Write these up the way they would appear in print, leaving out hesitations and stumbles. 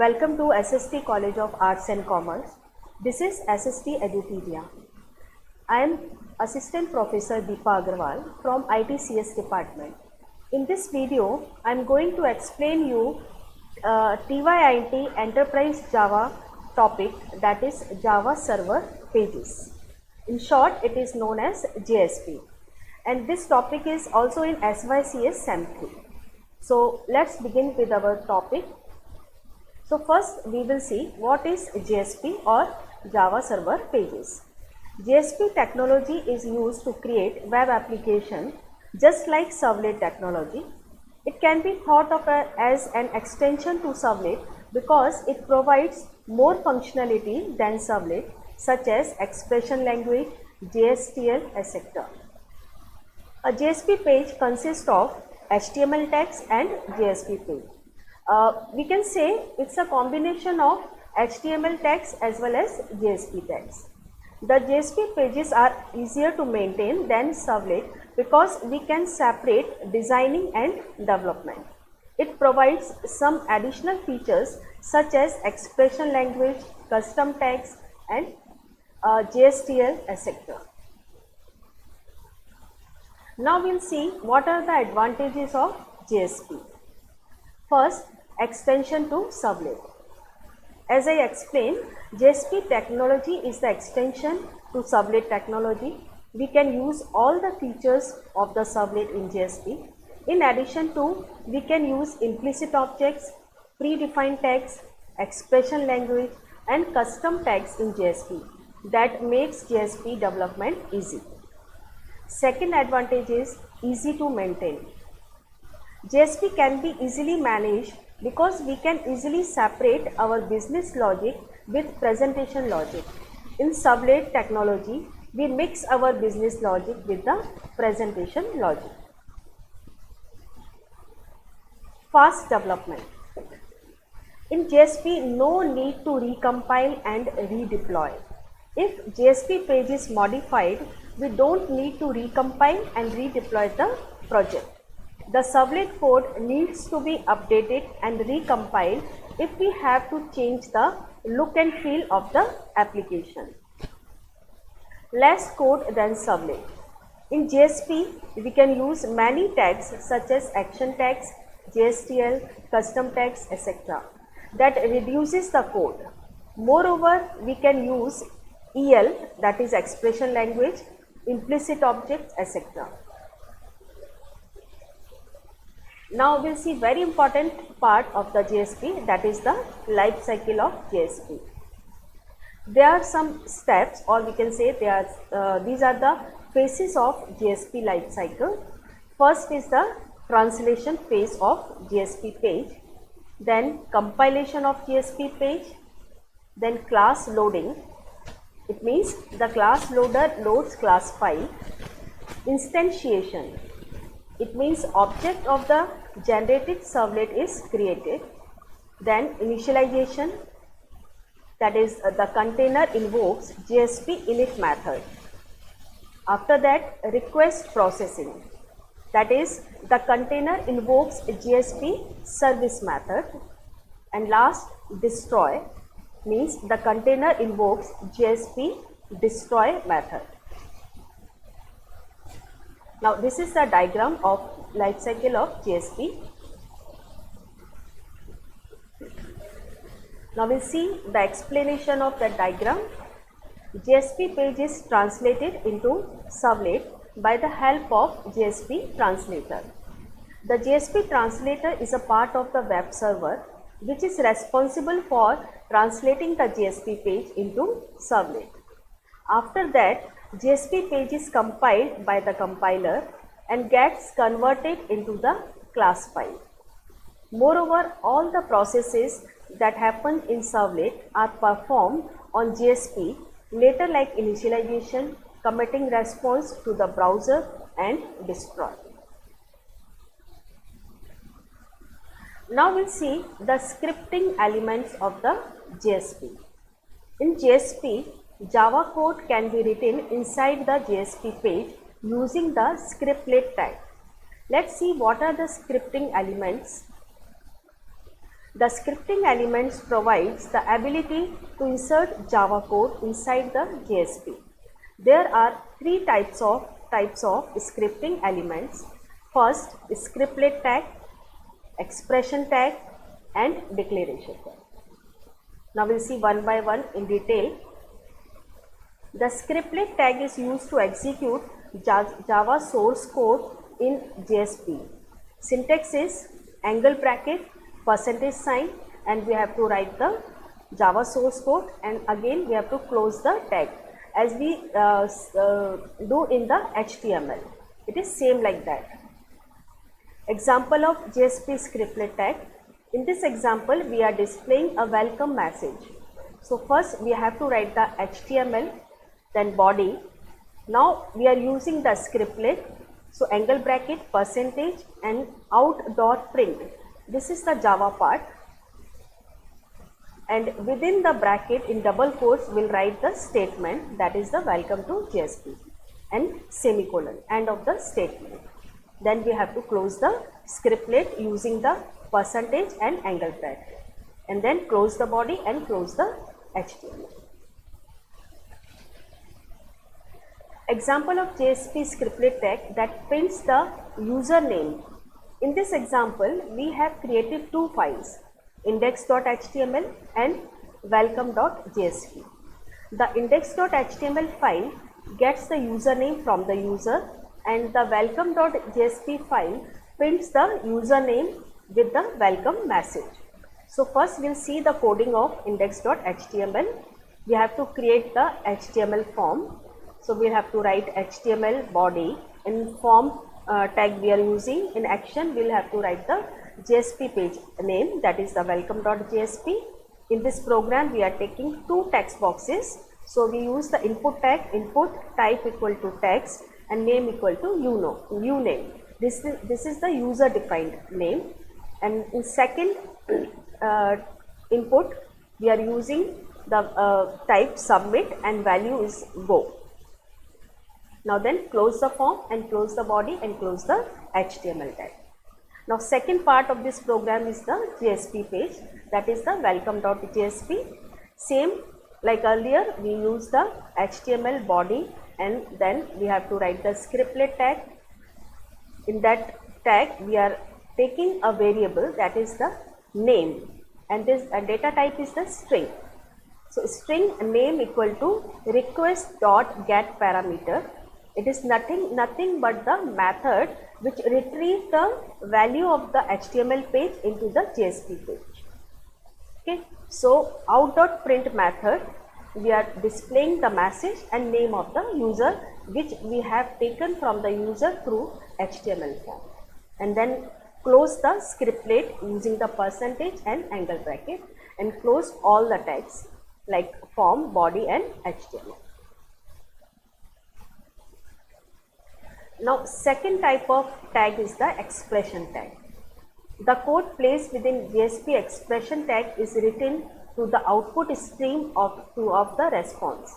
Welcome to SST College of Arts and Commerce. This is SST Edupedia. I am Assistant Professor Deepa Agarwal from ITCS department. In this video, I am going to explain you TYINT Enterprise Java topic, that is Java Server Pages. In short, it is known as JSP. And this topic is also in SYCS SEM 3. So let's begin with our topic. So first we will see what is JSP or Java Server Pages. JSP technology is used to create web application just like Servlet technology. It can be thought of as an extension to Servlet because it provides more functionality than Servlet, such as expression language, JSTL, etc. A JSP page consists of HTML text and JSP page. We can say it's a combination of HTML text as well as JSP text. The JSP pages are easier to maintain than Servlet because we can separate designing and development. It provides some additional features such as expression language, custom text and JSTL, etc. Now we'll see what are the advantages of JSP. First, extension to Servlet. As I explained, JSP technology is the extension to Servlet technology. We can use all the features of the Servlet in JSP. In addition to, we can use implicit objects, predefined text, expression language and custom tags in JSP. That makes JSP development easy. Second advantage is easy to maintain. JSP can be easily managed because we can easily separate our business logic with presentation logic. In Servlet technology, we mix our business logic with the presentation logic. Fast development. In JSP, no need to recompile and redeploy. If JSP page is modified, we don't need to recompile and redeploy the project. The Servlet code needs to be updated and recompiled if we have to change the look and feel of the application. Less code than Servlet. In JSP, we can use many tags such as action tags, JSTL, custom tags, etc. That reduces the code. Moreover, we can use EL, that is expression language, implicit objects, etc. Now we'll see very important part of the JSP, that is the life cycle of JSP. There are some steps, or we can say these are the phases of JSP life cycle. First is the translation phase of JSP page, then compilation of JSP page, then class loading. It means the class loader loads class file. Instantiation. It means object of the generated servlet is created. Then initialization, that is the container invokes JSP init method. After that, request processing, that is the container invokes JSP service method. And last, destroy, means the container invokes JSP destroy method. Now this is the diagram of life cycle of JSP. Now we'll see the explanation of the diagram. JSP page is translated into Servlet by the help of JSP translator. The JSP translator is a part of the web server which is responsible for translating the JSP page into Servlet. After that, JSP page is compiled by the compiler and gets converted into the class file. Moreover, all the processes that happen in Servlet are performed on JSP later, like initialization, committing response to the browser and destroy. Now we'll see the scripting elements of the JSP. In JSP, Java code can be written inside the JSP page using the scriptlet tag. Let's see what are the scripting elements. The scripting elements provides the ability to insert Java code inside the JSP. There are three types of scripting elements. First, scriptlet tag, expression tag, and declaration tag. Now we'll see one by one in detail. The scriptlet tag is used to execute Java source code in JSP. Syntax is angle bracket, percentage sign, and we have to write the Java source code, and again we have to close the tag as we do in the HTML. It is same like that. Example of JSP scriptlet tag. In this example, we are displaying a welcome message. So first we have to write the HTML, then body. Now we are using the scriptlet. So angle bracket, percentage, and out.print. This is the Java part. And within the bracket in double quotes, we'll write the statement, that is the welcome to JSP, and semicolon, end of the statement. Then we have to close the scriptlet using the percentage and angle bracket, and then close the body and close the HTML. Example of JSP scriptlet tag that prints the username. In this example, we have created two files, index.html and welcome.jsp. The index.html file gets the username from the user, and the welcome.jsp file prints the username with the welcome message. So first we'll see the coding of index.html. We have to create the HTML form. So we have to write HTML body. In form tag we are using, in action we'll have to write the JSP page name, that is the welcome.jsp. In this program we are taking two text boxes. So we use the input tag, input type equal to text and name equal to uname. This is the user defined name. And in second input we are using the type submit and value is go. Now then close the form and close the body and close the HTML tag. Now second part of this program is the JSP page, that is the welcome.jsp. Same like earlier, we use the HTML body, and then we have to write the scriptlet tag. In that tag we are taking a variable, that is the name, and this data type is the string. So string name equal to request.get parameter. It is nothing but the method which retrieves the value of the HTML page into the JSP page. Okay, so out.print method, we are displaying the message and name of the user which we have taken from the user through HTML form, and then close the scriptlet using the percentage and angle bracket, and close all the tags like form, body, and HTML. Now second type of tag is the expression tag. The code placed within JSP expression tag is written to the output stream of the response.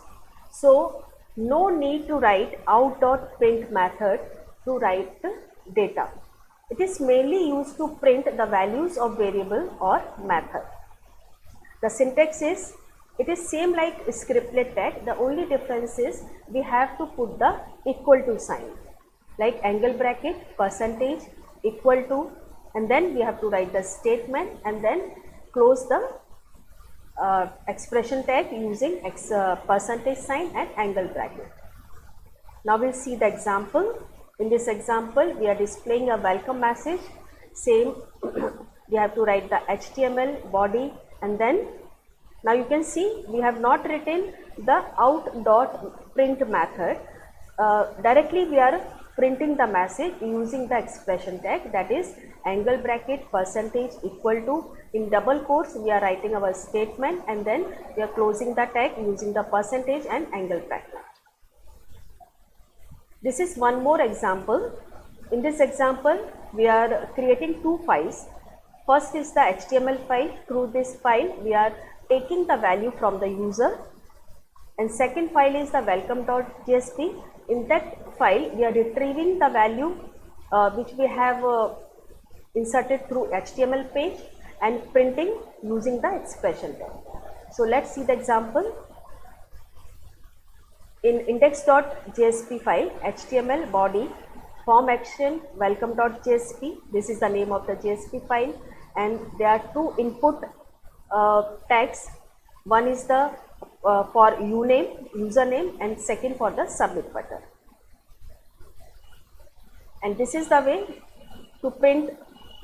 So no need to write out.print method to write the data. It is mainly used to print the values of variable or method. The syntax is, it is same like scriptlet tag. The only difference is we have to put the equal to sign, like angle bracket, percentage, equal to, and then we have to write the statement and then close the expression tag using percentage sign and angle bracket. Now we'll see the example. In this example, we are displaying a welcome message. Same, we have to write the HTML body, and then now you can see we have not written the out.print method. Directly we are printing the message using the expression tag, that is angle bracket, percentage, equal to. In double quotes we are writing our statement, and then we are closing the tag using the percentage and angle bracket. This is one more example. In this example we are creating two files. First is the HTML file. Through this file we are taking the value from the user, and second file is the welcome.jsp. In that file we are retrieving the value which we have inserted through HTML page, and printing using the expression tag. So let's see the example. In index.jsp file, HTML body, form action, welcome.jsp, this is the name of the JSP file, and there are two input tags. One is the for username, and second for the submit button. And this is the way to print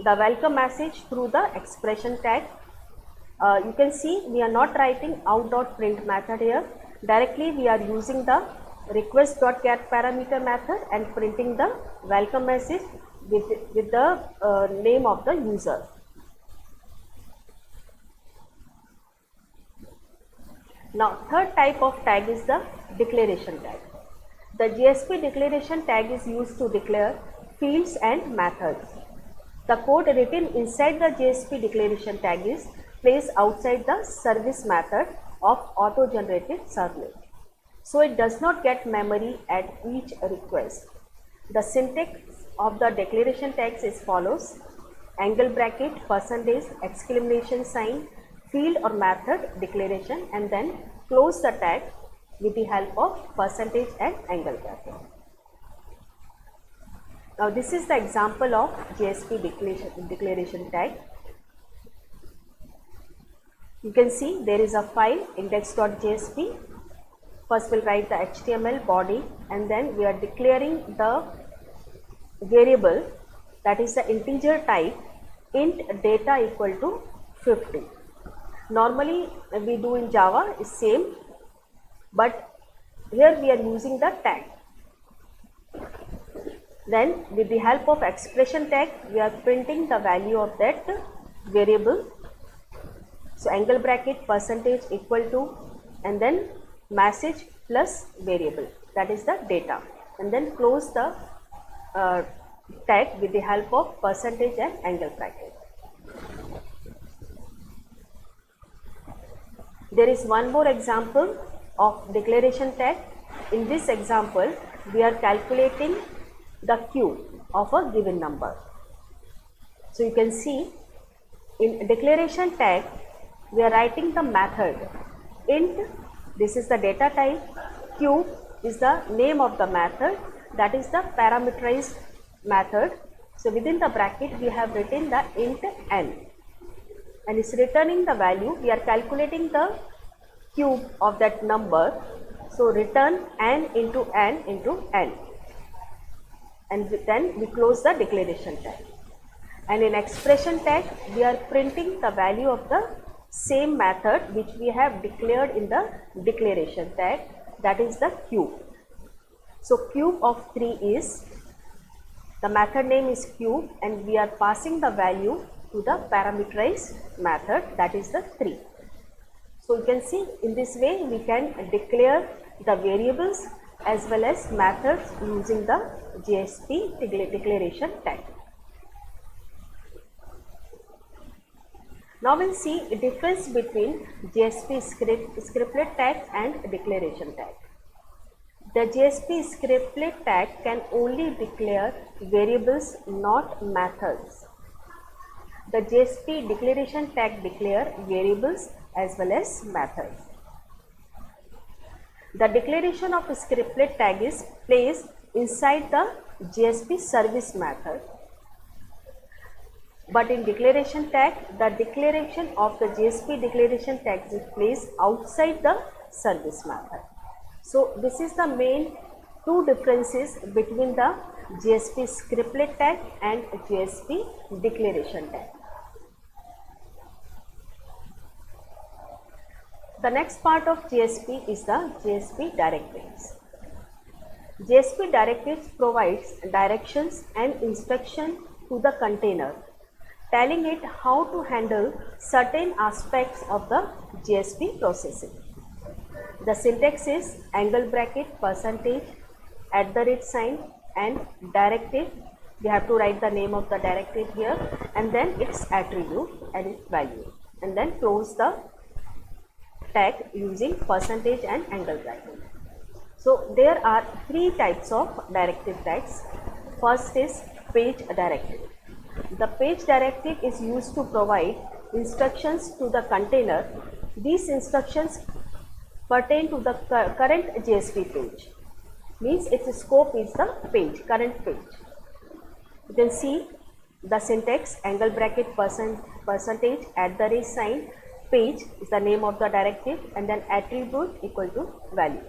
the welcome message through the expression tag. You can see we are not writing out.print method here. Directly we are using the request.get parameter method and printing the welcome message with the name of the user. Now third type of tag is the declaration tag. The JSP declaration tag is used to declare fields and methods. The code written inside the JSP declaration tag is placed outside the service method of auto-generated servlet. So it does not get memory at each request. The syntax of the declaration tags is follows: angle bracket, percentage, exclamation sign, field or method declaration, and then close the tag with the help of percentage and angle bracket. Now this is the example of JSP declaration tag. You can see there is a file index.jsp. First we'll write the HTML body, and then we are declaring the variable, that is the integer type, int data equal to 50. Normally we do in Java is same, but here we are using the tag. Then with the help of expression tag we are printing the value of that variable. So angle bracket, percentage equal to, and then message plus variable, that is the data, and then close the tag with the help of percentage and angle bracket. There is one more example of declaration tag. In this example we are calculating the cube of a given number. So you can see in declaration tag we are writing the method int, this is the data type, cube is the name of the method, that is the parameterized method. So within the bracket we have written the int n, and it's returning the value. We are calculating the cube of that number, so return n into n into n, and then we close the declaration tag. And in expression tag we are printing the value of the same method which we have declared in the declaration tag, that is the cube. So cube of 3 is, the method name is cube, and we are passing the value to the parameterized method, that is the 3. So you can see in this way we can declare the variables as well as methods using the JSP declaration tag. Now we'll see a difference between JSP scriptlet tag and declaration tag. The JSP scriptlet tag can only declare variables, not methods. The JSP declaration tag declare variables as well as methods. The declaration of a scriptlet tag is placed inside the JSP service method. But in declaration tag, the declaration of the JSP declaration tag is placed outside the service method. So this is the main two differences between the JSP scriptlet tag and JSP declaration tag. The next part of JSP is the JSP directives. JSP directives provides directions and instruction to the container, telling it how to handle certain aspects of the JSP processing. The syntax is angle bracket, percentage, @ and directive. We have to write the name of the directive here, and then its attribute and its value, and then close the tag using percentage and angle bracket. So there are three types of directive tags. First is page directive. The page directive is used to provide instructions to the container, these instructions pertain to the current JSP page. Means its scope is the page, current page. You can see the syntax angle bracket percentage @ sign page is the name of the directive, and then attribute equal to value.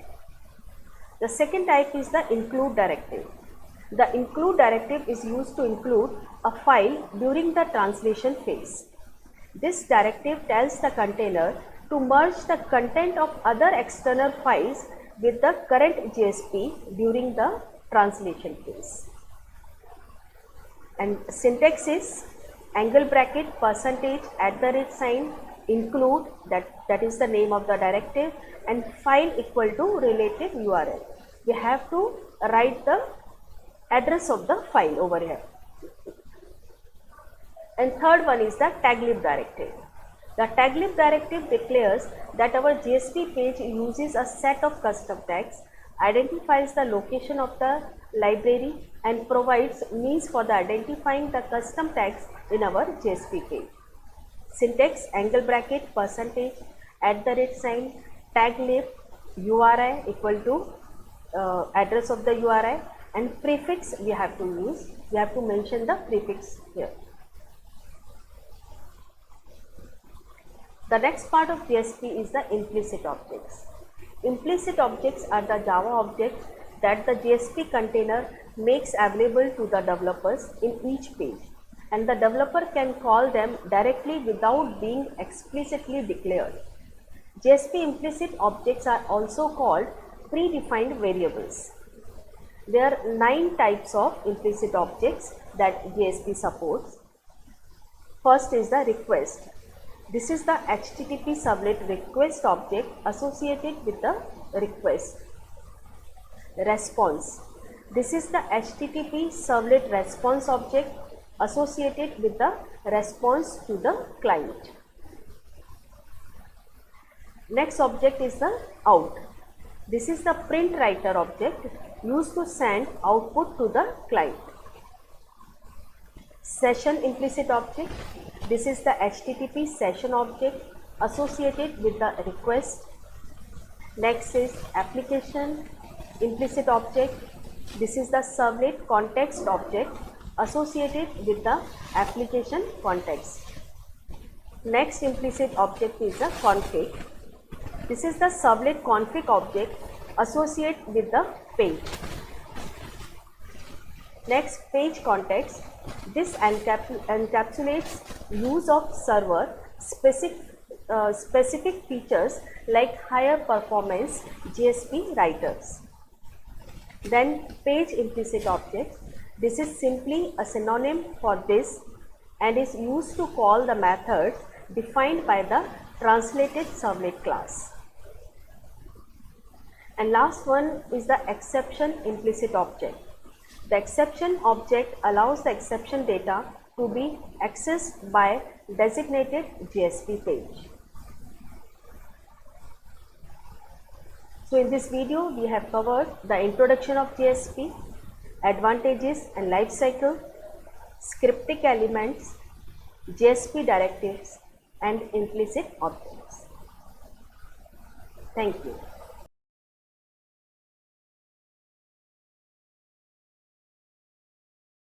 The second type is the include directive. The include directive is used to include a file during the translation phase. This directive tells the container to merge the content of other external files with the current JSP during the translation phase. And syntax is angle bracket percentage @ sign include, that is the name of the directive, and file equal to related URL. We have to write the address of the file over here. And third one is the taglib directive. The taglib directive declares that our JSP page uses a set of custom tags, identifies the location of the library, and provides means for the identifying the custom tags in our JSP page. Syntax angle bracket percentage @ sign taglib URI equal to address of the URI, and prefix we have to use. We have to mention the prefix here. The next part of JSP is the implicit objects. Implicit objects are the Java objects that the JSP container makes available to the developers in each page, and the developer can call them directly without being explicitly declared. JSP implicit objects are also called predefined variables. There are 9 types of implicit objects that JSP supports. First is the request. This is the HTTP servlet request object associated with the request. Response. This is the HTTP servlet response object associated with the response to the client. Next object is the out. This is the print writer object used to send output to the client. Session implicit object. This is the HTTP session object associated with the request. Next is application implicit object. This is the servlet context object associated with the application context. Next implicit object is the config. This is the servlet config object associated with the page. Next, page context. This encapsulates use of server specific features like higher performance JSP writers. Then page implicit object. This is simply a synonym for this and is used to call the method defined by the translated servlet class. And last one is the exception implicit object. The exception object allows the exception data to be accessed by designated JSP page. So in this video we have covered the introduction of JSP, advantages and life cycle, scripting elements, JSP directives and implicit objects. Thank you.